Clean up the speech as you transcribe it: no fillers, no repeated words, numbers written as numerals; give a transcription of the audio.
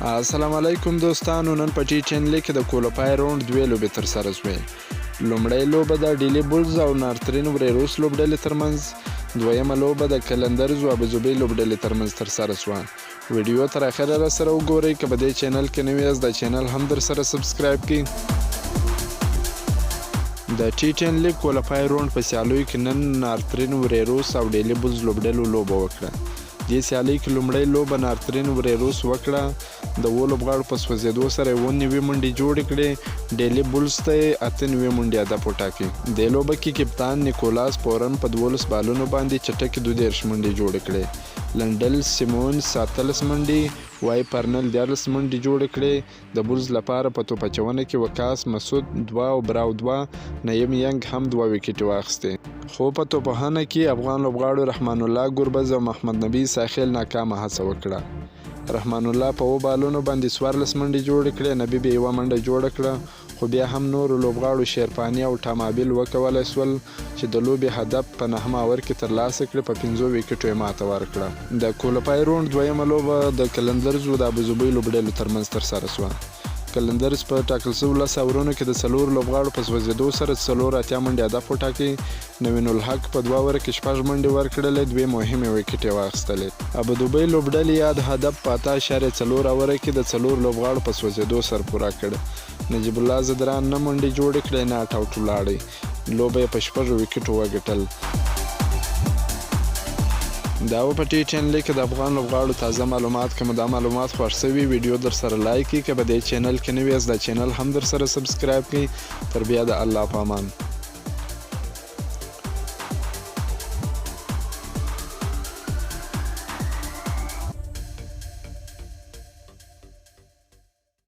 السلام علیکم دوستانو، نن په T10 لیګ کې د کولافایر راوند دوې لوبې ترسره شوې. لومړۍ لوبه د ډیلی بولز او نارترین وریروس لوبډلې ترمنځ، دویمه لوبه د کلندرز او ابوظبي لوبډلې ترمنځ ترسره شوه. ویډیو تر اخره را سره وګورئ. که په دې چینل کې نوی یاست د چینل هم در سره سبسکرایب کړئ. د T10 لیګ کولافایر راوند په سیالیو کې نن نارترین وریروس او ډیلی بولز لوبډلو لوبه وکړه. دې سیالۍ کې لومړۍ لوبه نارترین وریروس وکړه. د 7 لوبغاړو په سوځېدو سره 9 منډې جوړې کړې. ډیلی بولز ته یې 9 منډې هدف وټاکې. دې لوبه کې کپتان نیکولاس پورن په 12 بالونو باندې چټکې 32 منډې جوړې کړې. لنډل سیمونز 17 منډې، وای پرنل 14 منډې جوړې کړې. د بولز لپاره په توپ اچونه کې وکاس مسعود 2 او براو 2، نیم ینګ هم 2 وکټې واخیستې. خو په توپخانه کې افغان لوبغاړو رحمان الله ګربز او محمد نبی ساحل ناکامه هڅه وکړه. رحمان الله په 7 بالونو باندې 14 منډې جوړې کړې. نبی به 1 منډه جوړه کړه، خو بیا هم نورو لوبغاړو شیرپانی او ټامابل وکولی شول چې د لوبې هدف په 9 اوور کې ترلاسه کړي. په 5 وکټو یې ماته ورکړه. د کولافایر راوند دویمه لوبه د کلندرز او د ابوظبي لوبډلو ترمنځ ترسره شوه. کلندرز په ټاکل شوو 10 اورونو کې د 4 لوبغاړو په سوځېدو سره 4 منډې هدف وټاکي. نوین الحق په 2 اوور کې 6 منډې ورکړلې، 2 مهمې وکټې واخیستلې. ابوظبي لوبډلې یاد هدف په 8.4 اوور کې د 4 لوبغاړو په سوځېدو سره پوره کړ. نجیب الله زدران 9 منډې جوړې کړې، ناټ آوټ ولاړی. لوبه یې په 6 وکټو وګټل. دا و په T10 لیګ کې د افغان لوبغاړو تازه معلومات. که مو دا معلومات خوښ شوي ویډیو در سره لایک کړئ. که په دې چینل کې نوی یاست د چینل هم در سره سبسکرایب کړئ. تر بیا د الله په امان.